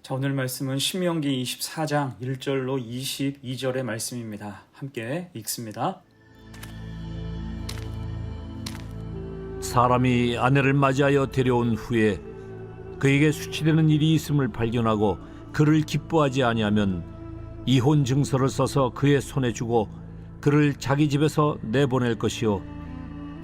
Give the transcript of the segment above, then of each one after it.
자, 오늘 말씀은 신명기 24장 1절로 22절의 말씀입니다. 함께 읽습니다. 사람이 아내를 맞이하여 데려온 후에 그에게 수치되는 일이 있음을 발견하고 그를 기뻐하지 아니하면 이혼 증서를 써서 그의 손에 주고 그를 자기 집에서 내보낼 것이요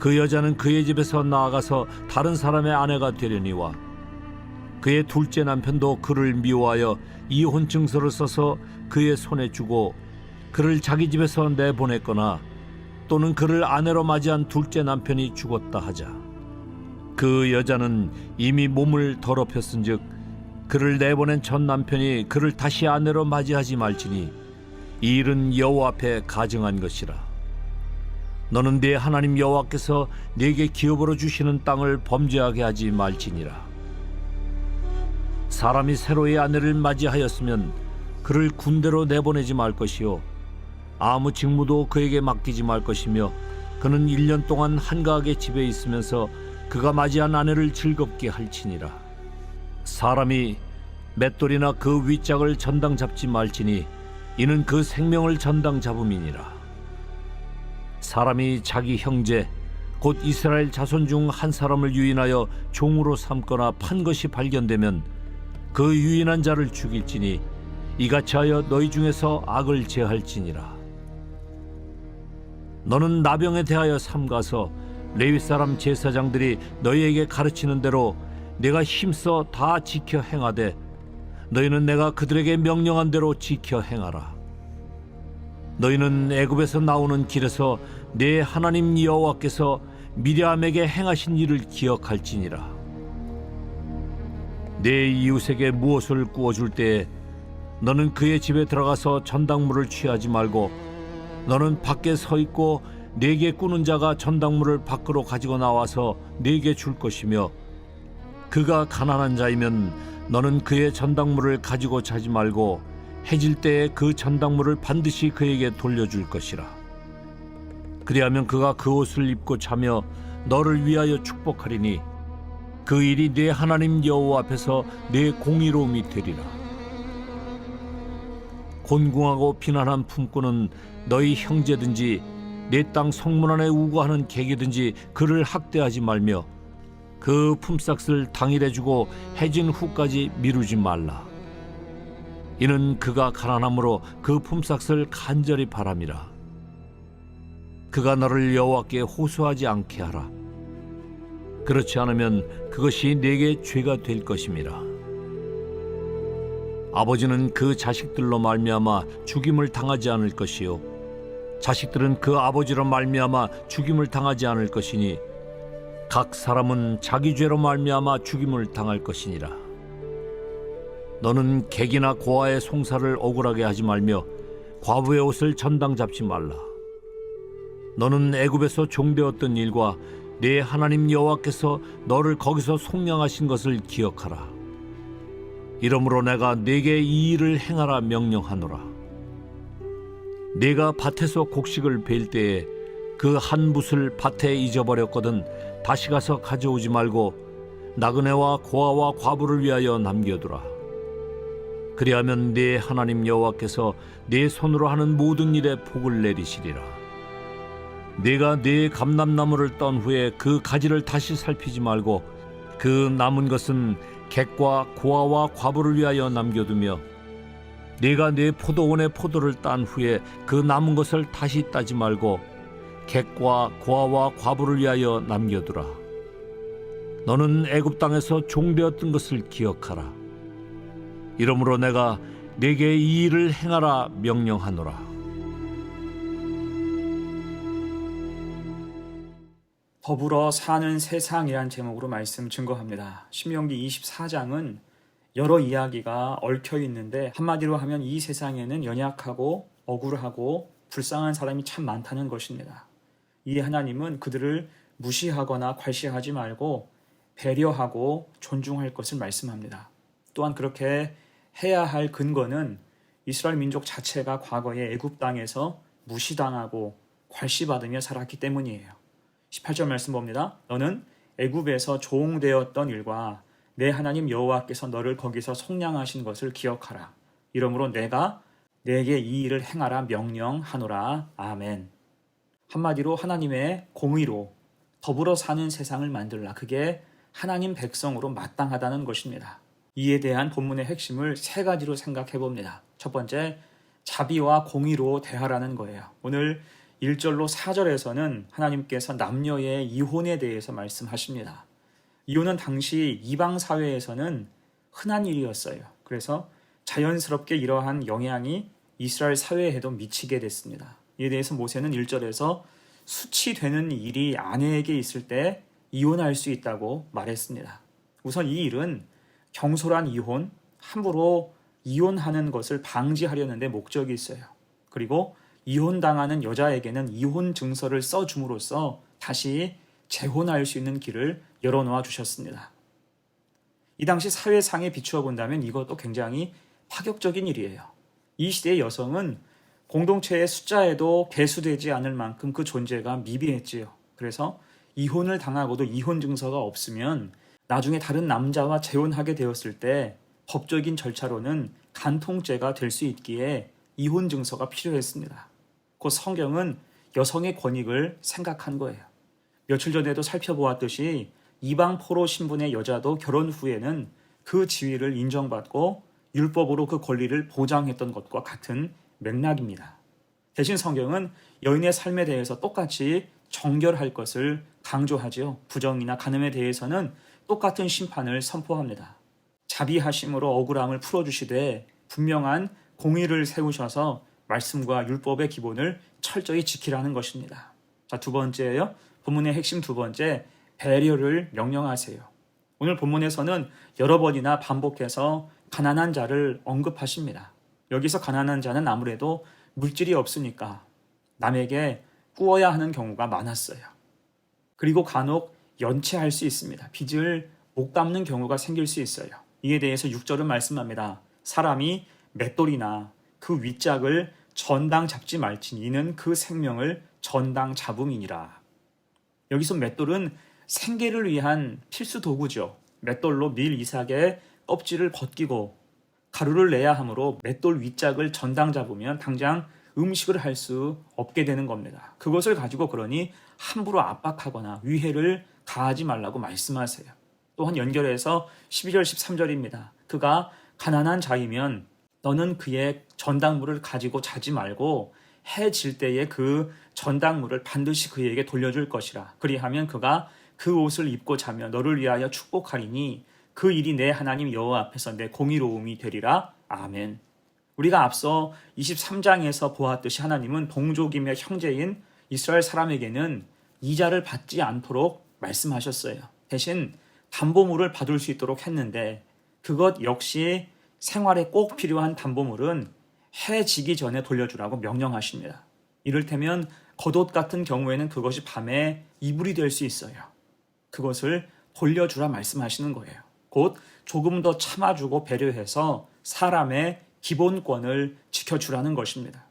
그 여자는 그의 집에서 나아가서 다른 사람의 아내가 되려니와 그의 둘째 남편도 그를 미워하여 이혼 증서를 써서 그의 손에 주고 그를 자기 집에서 내보냈거나 또는 그를 아내로 맞이한 둘째 남편이 죽었다 하자. 그 여자는 이미 몸을 더럽혔은즉 그를 내보낸 첫 남편이 그를 다시 아내로 맞이하지 말지니 이 일은 여호와 앞에 가증한 것이라. 너는 네 하나님 여호와께서 네게 기업으로 주시는 땅을 범죄하게 하지 말지니라. 사람이 새로이 아내를 맞이하였으면 그를 군대로 내보내지 말 것이요 아무 직무도 그에게 맡기지 말 것이며 그는 1년 동안 한가하게 집에 있으면서 그가 맞이한 아내를 즐겁게 할지니라. 사람이 맷돌이나 그 윗짝을 전당 잡지 말지니 이는 그 생명을 전당 잡음이니라. 사람이 자기 형제 곧 이스라엘 자손 중 한 사람을 유인하여 종으로 삼거나 판 것이 발견되면 그 유인한 자를 죽일지니 이같이 하여 너희 중에서 악을 제할지니라. 너는 나병에 대하여 삼가서 레위 사람 제사장들이 너희에게 가르치는 대로 내가 힘써 다 지켜 행하되 너희는 내가 그들에게 명령한 대로 지켜 행하라. 너희는 애굽에서 나오는 길에서 내 하나님 여호와께서 미리암에게 행하신 일을 기억할지니라. 내 이웃에게 무엇을 구워줄 때에 너는 그의 집에 들어가서 전당물을 취하지 말고 너는 밖에 서 있고 네게 꾸는 자가 전당물을 밖으로 가지고 나와서 네게 줄 것이며 그가 가난한 자이면 너는 그의 전당물을 가지고 자지 말고 해질 때에 그 전당물을 반드시 그에게 돌려줄 것이라. 그리하면 그가 그 옷을 입고 자며 너를 위하여 축복하리니 그 일이 네 하나님 여호와 앞에서 네 공의로움이 되리라. 곤궁하고 비난한 품꾼은 너희 형제든지 내 땅 성문 안에 우거하는 객이든지 그를 학대하지 말며 그 품삯을 당일에 주고 해진 후까지 미루지 말라. 이는 그가 가난함으로 그 품삯을 간절히 바람이라. 그가 너를 여호와께 호소하지 않게 하라. 그렇지 않으면 그것이 네게 죄가 될 것임이라. 아버지는 그 자식들로 말미암아 죽임을 당하지 않을 것이요 자식들은 그 아버지로 말미암아 죽임을 당하지 않을 것이니 각 사람은 자기 죄로 말미암아 죽임을 당할 것이니라. 너는 객이나 고아의 송사를 억울하게 하지 말며 과부의 옷을 전당 잡지 말라. 너는 애굽에서 종되었던 일과 네 하나님 여호와께서 너를 거기서 속량하신 것을 기억하라. 이러므로 내가 네게 이 일을 행하라 명령하노라. 네가 밭에서 곡식을 벨 때에 그 한 붓을 밭에 잊어버렸거든 다시 가서 가져오지 말고 나그네와 고아와 과부를 위하여 남겨두라. 그리하면 네 하나님 여호와께서 네 손으로 하는 모든 일에 복을 내리시리라. 네가 네 감람나무를 떤 후에 그 가지를 다시 살피지 말고 그 남은 것은 객과 고아와 과부를 위하여 남겨두며 네가 네 포도원의 포도를 딴 후에 그 남은 것을 다시 따지 말고 객과 고아와 과부를 위하여 남겨두라. 너는 애굽 땅에서 종되었던 것을 기억하라. 이러므로 내가 네게 이 일을 행하라 명령하노라. 더불어 사는 세상이란 제목으로 말씀 증거합니다. 신명기 24장은 여러 이야기가 얽혀 있는데 한마디로 하면 이 세상에는 연약하고 억울하고 불쌍한 사람이 참 많다는 것입니다. 이 하나님은 그들을 무시하거나 괄시하지 말고 배려하고 존중할 것을 말씀합니다. 또한 그렇게 해야 할 근거는 이스라엘 민족 자체가 과거에 애굽 땅에서 무시당하고 괄시받으며 살았기 때문이에요. 18절 말씀 봅니다. 너는 애굽에서 종되었던 일과 내 하나님 여호와께서 너를 거기서 속량하신 것을 기억하라. 이러므로 내가 내게 이 일을 행하라 명령하노라. 아멘. 한마디로 하나님의 공의로 더불어 사는 세상을 만들라. 그게 하나님 백성으로 마땅하다는 것입니다. 이에 대한 본문의 핵심을 세 가지로 생각해 봅니다. 첫 번째, 자비와 공의로 대하라는 거예요. 오늘 1절로 4절에서는 하나님께서 남녀의 이혼에 대해서 말씀하십니다. 이혼은 당시 이방 사회에서는 흔한 일이었어요. 그래서 자연스럽게 이러한 영향이 이스라엘 사회에도 미치게 됐습니다. 이에 대해서 모세는 1절에서 수치되는 일이 아내에게 있을 때 이혼할 수 있다고 말했습니다. 우선 이 일은 경솔한 이혼, 함부로 이혼하는 것을 방지하려는 데 목적이 있어요. 그리고 이혼당하는 여자에게는 이혼 증서를 써줌으로써 다시 재혼할 수 있는 길을 열어놓아 주셨습니다. 이 당시 사회상에 비추어 본다면 이것도 굉장히 파격적인 일이에요. 이 시대의 여성은 공동체의 숫자에도 계수되지 않을 만큼 그 존재가 미비했지요. 그래서 이혼을 당하고도 이혼 증서가 없으면 나중에 다른 남자와 재혼하게 되었을 때 법적인 절차로는 간통죄가 될 수 있기에 이혼 증서가 필요했습니다. 곧 성경은 여성의 권익을 생각한 거예요. 며칠 전에도 살펴보았듯이 이방 포로 신분의 여자도 결혼 후에는 그 지위를 인정받고 율법으로 그 권리를 보장했던 것과 같은 맥락입니다. 대신 성경은 여인의 삶에 대해서 똑같이 정결할 것을 강조하지요. 부정이나 간음에 대해서는 똑같은 심판을 선포합니다. 자비하심으로 억울함을 풀어주시되 분명한 공의를 세우셔서 말씀과 율법의 기본을 철저히 지키라는 것입니다. 자, 두 번째예요. 본문의 핵심 두 번째, 배려를 명령하세요. 오늘 본문에서는 여러 번이나 반복해서 가난한 자를 언급하십니다. 여기서 가난한 자는 아무래도 물질이 없으니까 남에게 꾸어야 하는 경우가 많았어요. 그리고 간혹 연체할 수 있습니다. 빚을 못 갚는 경우가 생길 수 있어요. 이에 대해서 6절은 말씀합니다. 사람이 맷돌이나 그 윗짝을 전당 잡지 말지니 이는 그 생명을 전당 잡음이니라. 여기서 맷돌은 생계를 위한 필수 도구죠. 맷돌로 밀 이삭의 껍질을 벗기고 가루를 내야 하므로 맷돌 윗짝을 전당 잡으면 당장 음식을 할 수 없게 되는 겁니다. 그것을 가지고 그러니 함부로 압박하거나 위해를 가하지 말라고 말씀하세요. 또한 연결해서 12절 13절입니다. 그가 가난한 자이면 너는 그의 전당물을 가지고 자지 말고 해 질 때에 그 전당물을 반드시 그에게 돌려줄 것이라. 그리하면 그가 그 옷을 입고 자며 너를 위하여 축복하리니 그 일이 내 하나님 여호와 앞에서 내 공의로움이 되리라. 아멘. 우리가 앞서 23장에서 보았듯이 하나님은 동족이며 형제인 이스라엘 사람에게는 이자를 받지 않도록 말씀하셨어요. 대신 담보물을 받을 수 있도록 했는데 그것 역시 생활에 꼭 필요한 담보물은 해 지기 전에 돌려주라고 명령하십니다. 이를테면 겉옷 같은 경우에는 그것이 밤에 이불이 될 수 있어요. 그것을 돌려주라 말씀하시는 거예요. 곧 조금 더 참아주고 배려해서 사람의 기본권을 지켜주라는 것입니다.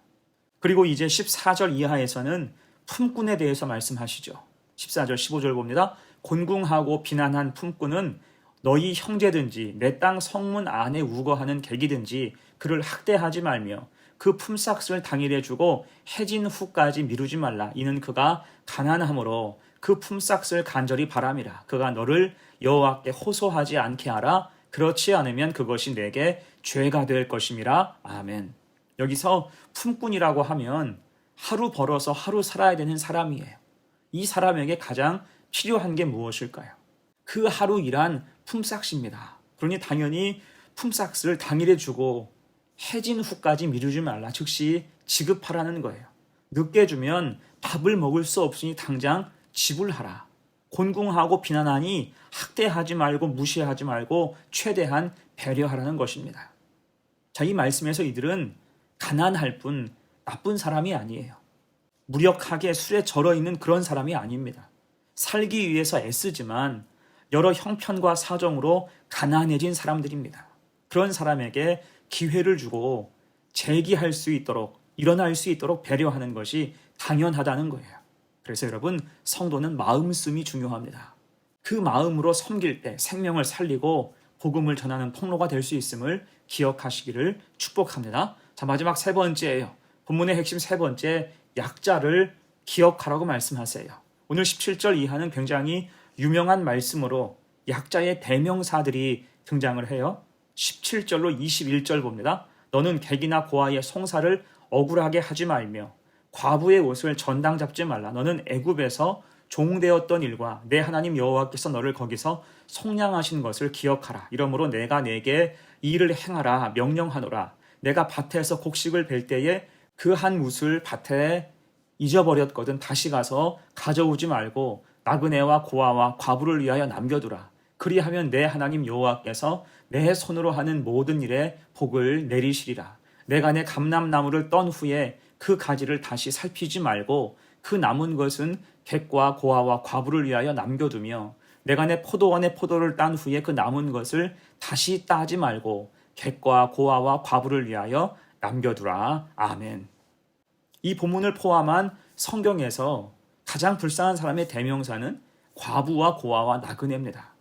그리고 이제 14절 이하에서는 품꾼에 대해서 말씀하시죠. 14절 15절 봅니다. 곤궁하고 비난한 품꾼은 너희 형제든지 내 땅 성문 안에 우거하는 객이든지 그를 학대하지 말며 그 품삯을 당일에 주고 해진 후까지 미루지 말라. 이는 그가 가난함으로 그 품삯을 간절히 바람이라. 그가 너를 여호와께 호소하지 않게 하라. 그렇지 않으면 그것이 내게 죄가 될 것임이라. 아멘. 여기서 품꾼이라고 하면 하루 벌어서 하루 살아야 되는 사람이에요. 이 사람에게 가장 필요한 게 무엇일까요? 그 하루 일한 품삯입니다. 그러니 당연히 품삯을 당일에 주고 해진 후까지 미루지 말라. 즉시 지급하라는 거예요. 늦게 주면 밥을 먹을 수 없으니 당장 지불하라. 곤궁하고 비난하니 학대하지 말고 무시하지 말고 최대한 배려하라는 것입니다. 자, 이 말씀에서 이들은 가난할 뿐 나쁜 사람이 아니에요. 무력하게 술에 절어 있는 그런 사람이 아닙니다. 살기 위해서 애쓰지만 여러 형편과 사정으로 가난해진 사람들입니다. 그런 사람에게 기회를 주고 재기할 수 있도록 일어날 수 있도록 배려하는 것이 당연하다는 거예요. 그래서 여러분, 성도는 마음씀이 중요합니다. 그 마음으로 섬길 때 생명을 살리고 복음을 전하는 통로가 될 수 있음을 기억하시기를 축복합니다. 자, 마지막 세 번째예요. 본문의 핵심 세 번째, 약자를 기억하라고 말씀하세요. 오늘 17절 이하는 굉장히 유명한 말씀으로 약자의 대명사들이 등장을 해요. 17절로 21절 봅니다. 너는 객이나 고아의 송사를 억울하게 하지 말며 과부의 옷을 전당 잡지 말라. 너는 애굽에서 종되었던 일과 내 하나님 여호와께서 너를 거기서 속량하신 것을 기억하라. 이러므로 내가 내게 이 일을 행하라 명령하노라. 내가 밭에서 곡식을 벨 때에 그 한 뭇을 밭에 잊어버렸거든 다시 가서 가져오지 말고 나그네와 고아와 과부를 위하여 남겨두라. 그리하면 내 하나님 여호와께서 내 손으로 하는 모든 일에 복을 내리시리라. 내가 내 감람나무를 떤 후에 그 가지를 다시 살피지 말고 그 남은 것은 객과 고아와 과부를 위하여 남겨두며 내가 내 포도원의 포도를 딴 후에 그 남은 것을 다시 따지 말고 객과 고아와 과부를 위하여 남겨두라. 아멘. 이 본문을 포함한 성경에서 가장 불쌍한 사람의 대명사는 과부와 고아와 나그네입니다.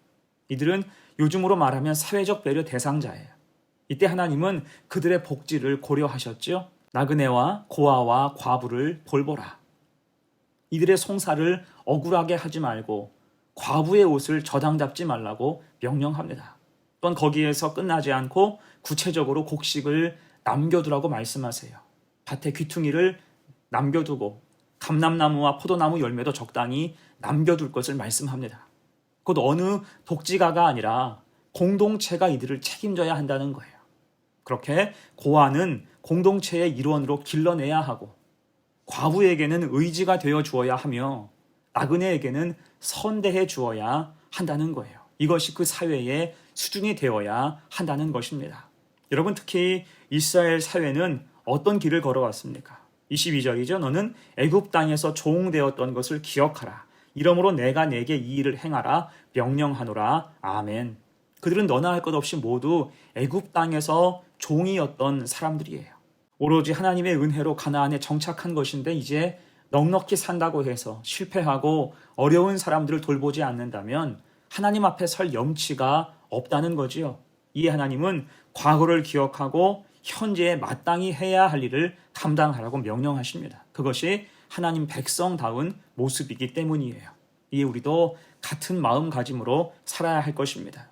이들은 요즘으로 말하면 사회적 배려 대상자예요. 이때 하나님은 그들의 복지를 고려하셨죠. 나그네와 고아와 과부를 돌보라. 이들의 송사를 억울하게 하지 말고 과부의 옷을 저당 잡지 말라고 명령합니다. 또한 거기에서 끝나지 않고 구체적으로 곡식을 남겨두라고 말씀하세요. 밭에 귀퉁이를 남겨두고 감람나무와 포도나무 열매도 적당히 남겨둘 것을 말씀합니다. 곧 어느 독지가가 아니라 공동체가 이들을 책임져야 한다는 거예요. 그렇게 고아는 공동체의 일원으로 길러내야 하고 과부에게는 의지가 되어 주어야 하며 나그네에게는 선대해 주어야 한다는 거예요. 이것이 그 사회의 수준이 되어야 한다는 것입니다. 여러분, 특히 이스라엘 사회는 어떤 길을 걸어왔습니까? 22절이죠. 너는 애굽 땅에서 종되었던 것을 기억하라. 이러므로 내가 내게 이 일을 행하라 명령하노라. 아멘. 그들은 너나 할 것 없이 모두 애굽 땅에서 종이었던 사람들이에요. 오로지 하나님의 은혜로 가나안에 정착한 것인데 이제 넉넉히 산다고 해서 실패하고 어려운 사람들을 돌보지 않는다면 하나님 앞에 설 염치가 없다는 거지요. 이 하나님은 과거를 기억하고 현재에 마땅히 해야 할 일을 감당하라고 명령하십니다. 그것이 하나님 백성다운 모습이기 때문이에요. 이에 우리도 같은 마음가짐으로 살아야 할 것입니다.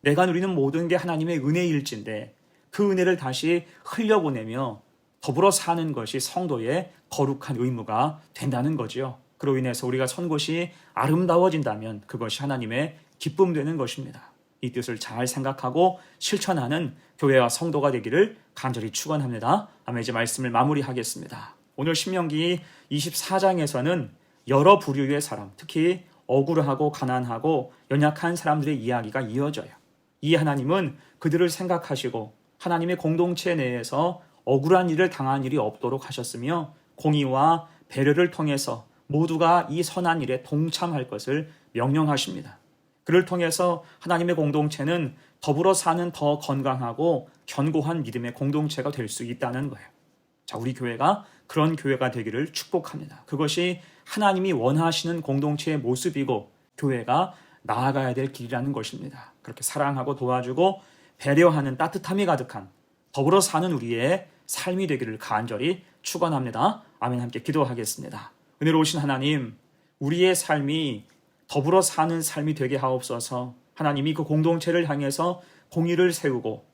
내가 누리는 모든 게 하나님의 은혜일진데 그 은혜를 다시 흘려보내며 더불어 사는 것이 성도의 거룩한 의무가 된다는 거지요. 그로 인해서 우리가 선 곳이 아름다워진다면 그것이 하나님의 기쁨 되는 것입니다. 이 뜻을 잘 생각하고 실천하는 교회와 성도가 되기를 간절히 축원합니다. 아멘. 이제 말씀을 마무리하겠습니다. 오늘 신명기 24장에서는 여러 부류의 사람, 특히 억울하고 가난하고 연약한 사람들의 이야기가 이어져요. 이 하나님은 그들을 생각하시고 하나님의 공동체 내에서 억울한 일을 당한 일이 없도록 하셨으며 공의와 배려를 통해서 모두가 이 선한 일에 동참할 것을 명령하십니다. 그를 통해서 하나님의 공동체는 더불어 사는 더 건강하고 견고한 믿음의 공동체가 될 수 있다는 거예요. 자, 우리 교회가 그런 교회가 되기를 축복합니다. 그것이 하나님이 원하시는 공동체의 모습이고 교회가 나아가야 될 길이라는 것입니다. 그렇게 사랑하고 도와주고 배려하는 따뜻함이 가득한 더불어 사는 우리의 삶이 되기를 간절히 축원합니다. 아멘. 함께 기도하겠습니다. 은혜로우신 하나님, 우리의 삶이 더불어 사는 삶이 되게 하옵소서. 하나님이 그 공동체를 향해서 공의를 세우고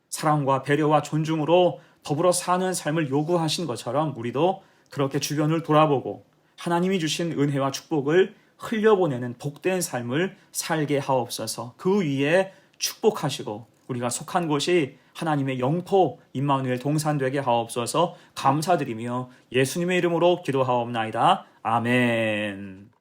사랑과 배려와 존중으로 더불어 사는 삶을 요구하신 것처럼 우리도 그렇게 주변을 돌아보고 하나님이 주신 은혜와 축복을 흘려보내는 복된 삶을 살게 하옵소서. 그 위에 축복하시고 우리가 속한 곳이 하나님의 영토 임마누엘 동산되게 하옵소서. 감사드리며 예수님의 이름으로 기도하옵나이다. 아멘.